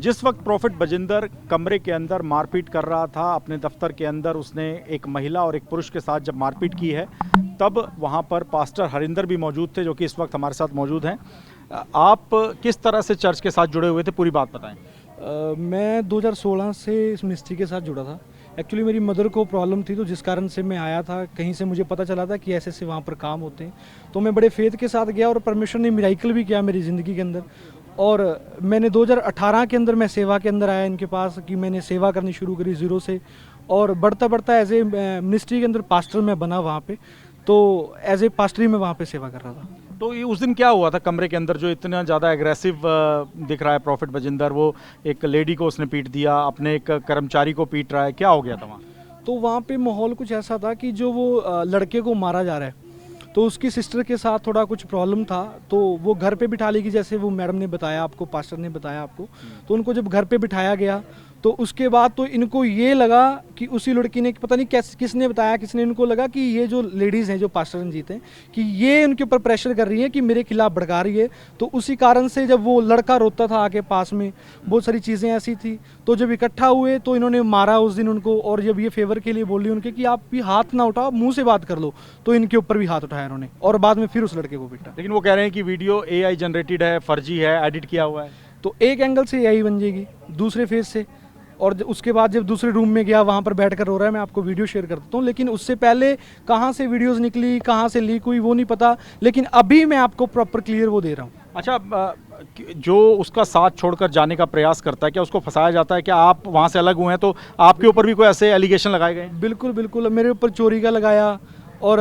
जिस वक्त प्रॉफिट बजिंदर कमरे के अंदर मारपीट कर रहा था, अपने दफ्तर के अंदर उसने एक महिला और एक पुरुष के साथ जब मारपीट की है, तब वहां पर पास्टर हरिंदर भी मौजूद थे, जो कि इस वक्त हमारे साथ मौजूद हैं। आप किस तरह से चर्च के साथ जुड़े हुए थे, पूरी बात बताएं। मैं 2016 से इस मिनिस्ट्री के साथ जुड़ा था। एक्चुअली मेरी मदर को प्रॉब्लम थी, तो जिस कारण से मैं आया था, कहीं से मुझे पता चला था कि ऐसे ऐसे वहाँ पर काम होते हैं, तो मैं बड़े फेथ के साथ गया और परमेश्वर ने मिराइकल भी किया मेरी ज़िंदगी के अंदर। और मैंने 2018 के अंदर मैं सेवा के अंदर आया इनके पास, कि मैंने सेवा करनी शुरू करी ज़ीरो से, और बढ़ता बढ़ता एज ए मिनिस्ट्री के अंदर पास्टर मैं बना वहाँ पे। तो एज ए पास्टर ही मैं वहाँ पे सेवा कर रहा था। तो ये उस दिन क्या हुआ था कमरे के अंदर जो इतना ज़्यादा एग्रेसिव दिख रहा है प्रॉफिट बजिंदर? वो एक लेडी को उसने पीट दिया, अपने एक कर्मचारी को पीट रहा है, क्या हो गया था वहाँ? तो वहाँ पे माहौल कुछ ऐसा था कि जो वो लड़के को मारा जा रहा है, तो उसकी सिस्टर के साथ थोड़ा कुछ प्रॉब्लम था, तो वो घर पे बिठा लेगी, जैसे वो मैडम ने बताया आपको, पास्टर ने बताया आपको। तो उनको जब घर पे बिठाया गया, तो उसके बाद तो इनको ये लगा कि उसी लड़की ने, पता नहीं किसने बताया, किसने, इनको लगा कि ये जो लेडीज़ हैं, जो पास्टर रंजीत हैं, कि ये उनके ऊपर प्रेशर कर रही है, कि मेरे खिलाफ भड़का रही है। तो उसी कारण से जब वो लड़का रोता था आके पास में, बहुत सारी चीज़ें ऐसी थी, तो जब इकट्ठा हुए तो इन्होंने मारा उस दिन उनको। और जब ये फेवर के लिए बोली उनके कि आप भी हाथ ना उठाओ, मुँह से बात कर लो, तो इनके ऊपर भी हाथ उठाया इन्होंने, और बाद में फिर उस लड़के को पीटा। लेकिन वो कह रहे हैं कि वीडियो AI जनरेटेड है, फर्जी है, एडिट किया हुआ है। तो एक एंगल से यही बन जाएगी, दूसरे फेज से। और उसके बाद जब दूसरे रूम में गया, वहाँ पर बैठकर रो रहा है, मैं आपको वीडियो शेयर कर देता हूँ। लेकिन उससे पहले कहाँ से वीडियोस निकली, कहाँ से लीक हुई, वो नहीं पता, लेकिन अभी मैं आपको प्रॉपर क्लियर वो दे रहा हूँ। अच्छा, जो उसका साथ छोड़कर जाने का प्रयास करता है, क्या उसको फंसाया जाता है? क्या आप वहाँ से अलग हुए हैं तो आपके ऊपर भी कोई ऐसे एलिगेशन लगाए गए हैं? बिल्कुल बिल्कुल, मेरे ऊपर चोरी का लगाया, और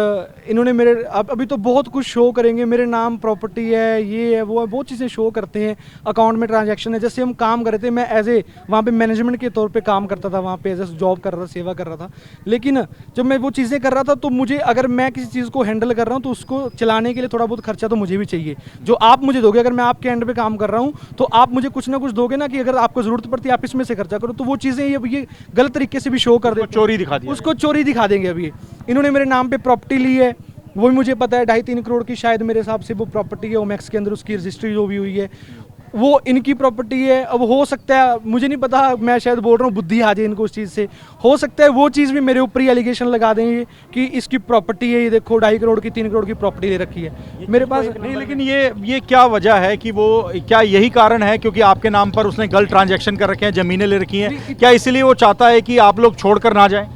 इन्होंने मेरे अभी तो बहुत कुछ शो करेंगे, मेरे नाम प्रॉपर्टी है, ये है, वो है, बहुत चीज़ें शो करते हैं, अकाउंट में ट्रांजैक्शन है। जैसे हम काम कर रहे थे, मैं एज ए वहाँ पे मैनेजमेंट के तौर पे काम करता था, वहाँ पे एज ए जॉब कर रहा था, सेवा कर रहा था। लेकिन जब मैं वो चीज़ें कर रहा था, तो मुझे, अगर मैं किसी चीज़ को हैंडल कर रहा हूँ, तो उसको चलाने के लिए थोड़ा बहुत खर्चा तो मुझे भी चाहिए, जो आप मुझे दोगे। अगर मैं आपके एंड पे काम कर रहा हूँ, तो आप मुझे कुछ ना कुछ दोगे ना, कि अगर आपको ज़रूरत पड़ती है आप इसमें से खर्चा करो। तो वो चीज़ें ये गलत तरीके से भी शो कर देते, चोरी दिखा दी, उसको चोरी दिखा देंगे। अभी इन्होंने मेरे नाम पे प्रॉपर्टी ली है, वो भी मुझे पता है, 2.5-3 करोड़ की शायद मेरे हिसाब से वो प्रॉपर्टी है ओमैक्स के अंदर, उसकी रजिस्ट्री जो भी हुई है वो इनकी प्रॉपर्टी है। अब हो सकता है, मुझे नहीं पता, मैं शायद बोल रहा हूँ, बुद्धि आ जाए इनको उस चीज़ से, हो सकता है वो चीज़ भी मेरे ऊपर ही एलिगेशन लगा देंगे कि इसकी प्रॉपर्टी है, ये देखो 2.5 करोड़ की, 3 करोड़ की प्रॉपर्टी ले रखी है मेरे पास। नहीं, लेकिन ये क्या वजह है कि वो, क्या यही कारण है क्योंकि आपके नाम पर उसने गलत ट्रांजैक्शन कर रखे हैं, ज़मीनें ले रखी हैं? क्या इसलिए वो चाहता है कि आप लोग छोड़कर ना जाएं?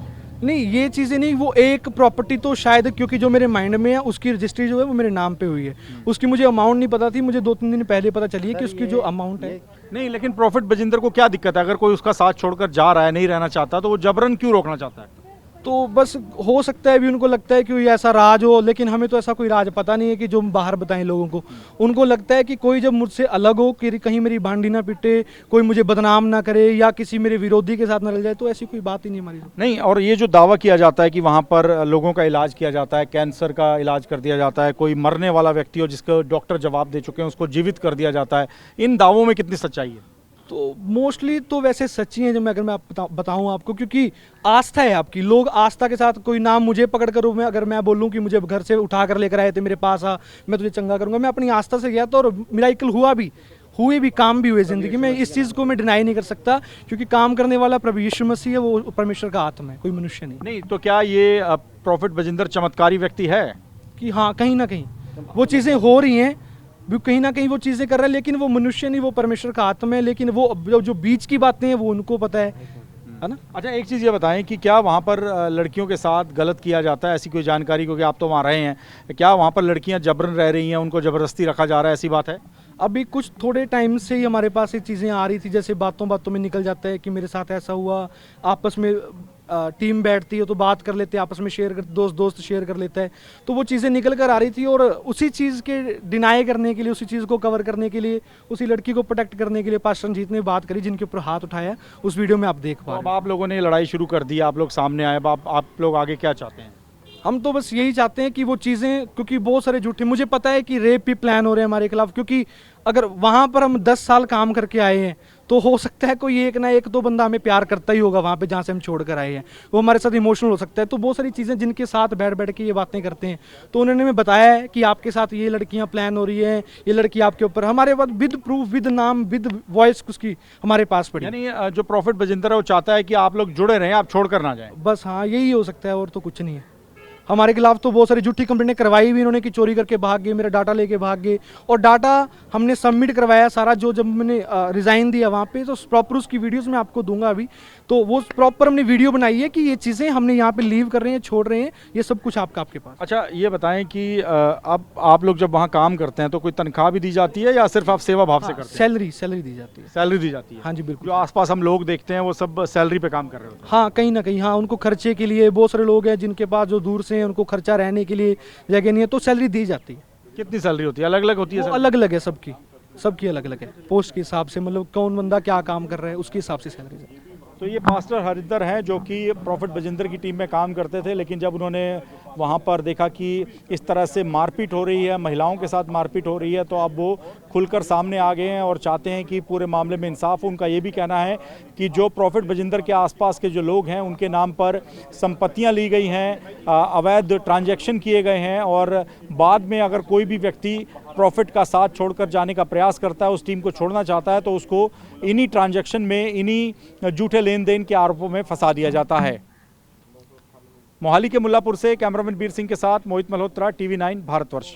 नहीं, ये चीज़ें नहीं, वो एक प्रॉपर्टी तो शायद, क्योंकि जो मेरे माइंड में है, उसकी रजिस्ट्री जो है वो मेरे नाम पे हुई है, उसकी मुझे अमाउंट नहीं पता थी, मुझे 2-3 दिन पहले पता चली है कि उसकी जो अमाउंट है। नहीं, लेकिन प्रॉफिट बजिंदर को क्या दिक्कत है? अगर कोई उसका साथ छोड़कर जा रहा है, नहीं रहना चाहता, तो वो जबरन क्यों रोकना चाहता है? तो बस हो सकता है अभी उनको लगता है कि ये ऐसा राज हो, लेकिन हमें तो ऐसा कोई राज पता नहीं है कि जो हम बाहर बताएं लोगों को। उनको लगता है कि कोई जब मुझसे अलग हो, कि कहीं मेरी भांडी ना पिटे, कोई मुझे बदनाम ना करे, या किसी मेरे विरोधी के साथ ना रल जाए, तो ऐसी कोई बात ही नहीं हमारी। नहीं, और ये जो दावा किया जाता है कि वहाँ पर लोगों का इलाज किया जाता है, कैंसर का इलाज कर दिया जाता है, कोई मरने वाला व्यक्ति हो जिसको डॉक्टर जवाब दे चुके हैं उसको जीवित कर दिया जाता है, इन दावों में कितनी सच्चाई है? तो मोस्टली तो वैसे सच्ची हैं, जब मैं, अगर मैं बताऊं आपको, क्योंकि आस्था है आपकी, लोग आस्था के साथ, कोई नाम मुझे पकड़ कर, मैं अगर मैं बोलूं कि मुझे घर से उठा कर लेकर आए थे, मेरे पास आ, मैं तुझे चंगा करूंगा, मैं अपनी आस्था से गया था, और मिराइकल हुए भी काम भी हुए ज़िंदगी में। इस चीज़ को मैं डिनाई नहीं कर सकता, क्योंकि काम करने वाला प्रभु यीशु मसीह है, वो परमेश्वर का आत्मा है, कोई मनुष्य नहीं। नहीं, तो क्या ये प्रॉफिट बजिंदर चमत्कारी व्यक्ति है? कि हाँ, कहीं ना कहीं वो चीज़ें हो रही हैं, भी कहीं ना कहीं वो चीज़ें कर रहा है, लेकिन वो मनुष्य नहीं, वो परमेश्वर का आत्मा है। लेकिन वो जो बीच की बातें हैं वो उनको पता है ना। अच्छा, एक चीज़ ये बताएं कि क्या वहाँ पर लड़कियों के साथ गलत किया जाता है? ऐसी कोई जानकारी, क्योंकि आप तो वहाँ रहे हैं, क्या वहाँ पर लड़कियाँ जबरन रह रही हैं, उनको ज़बरदस्ती रखा जा रहा है, ऐसी बात है? अभी कुछ थोड़े टाइम से ही हमारे पास ये चीज़ें आ रही थी, जैसे बातों बातों में निकल जाता है कि मेरे साथ ऐसा हुआ, आपस में टीम बैठती है तो बात कर लेते हैं, आपस में शेयर कर, दोस्त शेयर कर लेता है, तो वो चीज़ें निकल कर आ रही थी। और उसी चीज़ के डिनाई करने के लिए, उसी चीज़ को कवर करने के लिए, उसी लड़की को प्रोटेक्ट करने के लिए पास्टर रंजीत ने बात करी, जिनके ऊपर हाथ उठाया, उस वीडियो में आप देख पा रहे हैं। अब आप लोगों ने लड़ाई शुरू कर दी, आप लोग सामने आए, आप लोग आगे क्या चाहते हैं? हम तो बस यही चाहते हैं कि वो चीज़ें, क्योंकि बहुत सारे झूठे, मुझे पता है कि रेप भी प्लान हो रहे हैं हमारे खिलाफ, क्योंकि अगर वहाँ पर हम 10 साल काम करके आए हैं, तो हो सकता है कोई एक ना एक तो बंदा हमें प्यार करता ही होगा वहाँ पे जहाँ से हम छोड़ कर आए हैं, वो हमारे साथ इमोशनल हो सकता है। तो बहुत सारी चीज़ें जिनके साथ बैठ बैठ के ये बातें करते हैं, तो उन्होंने हमें बताया है कि आपके साथ ये लड़कियाँ प्लान हो रही है, ये लड़की आपके ऊपर, हमारे पास विद प्रूफ, विद नाम, विद वॉइस उसकी हमारे पास पड़ी। यानी जो प्रॉफिट बजिंदर है वो चाहता है कि आप लोग जुड़े रहें, आप छोड़ कर ना जाएं। बस हाँ, यही हो सकता है और तो कुछ नहीं है। हमारे खिलाफ तो बहुत सारी झूठी कंप्लेंटें करवाई भी इन्होंने कि चोरी करके भाग गए, मेरा डाटा लेके भाग गए, और डाटा हमने सबमिट करवाया सारा, जो जब मैंने रिज़ाइन दिया वहाँ पे, तो प्रॉपर उसकी वीडियोस मैं आपको दूंगा अभी। तो वो प्रॉपर हमने वीडियो बनाई है कि ये चीज़ें हमने यहाँ पे लीव कर रहे हैं, छोड़ रहे हैं, ये सब कुछ आपके पास। अच्छा ये बताएं कि अब आप लोग जब वहाँ काम करते हैं तो कोई तनख्वाह भी दी जाती है या सिर्फ आप सेवा भाव से करते हैं? सैलरी दी जाती है। सैलरी दी जाती है। हाँ जी बिल्कुल। जो आसपास हम लोग देखते हैं वो सब सैलरी पे काम कर रहे होते हैं। हाँ कहीं ना कहीं, हाँ उनको खर्चे के लिए, बहुत सारे लोग हैं जिनके पास जो दूर से हैं, उनको खर्चा रहने के लिए जगह नहीं है, तो सैलरी दी जाती है। कितनी सैलरी होती है? अलग अलग होती है? वो अलग अलग है सबकी अलग अलग है, पोस्ट के हिसाब से, मतलब कौन बंदा क्या काम कर रहा है उसके हिसाब से सैलरी है। तो ये पास्टर हरिंदर हैं जो कि प्रॉफिट बजिंदर की टीम में काम करते थे, लेकिन जब उन्होंने वहाँ पर देखा कि इस तरह से मारपीट हो रही है, महिलाओं के साथ मारपीट हो रही है, तो अब वो खुलकर सामने आ गए हैं और चाहते हैं कि पूरे मामले में इंसाफ हो। उनका ये भी कहना है कि जो प्रॉफिट बजिंदर के आसपास के जो लोग हैं उनके नाम पर संपत्तियां ली गई हैं, अवैध ट्रांजैक्शन किए गए हैं, और बाद में अगर कोई भी व्यक्ति प्रॉफिट का साथ छोड़कर जाने का प्रयास करता है, उस टीम को छोड़ना चाहता है, तो उसको इन्हीं ट्रांजैक्शन में, इन्हीं झूठे लेन देन के आरोपों में फंसा दिया जाता है। मोहाली के मुल्लापुर से कैमरामैन बीर सिंह के साथ मोहित मल्होत्रा, TV9 भारतवर्ष।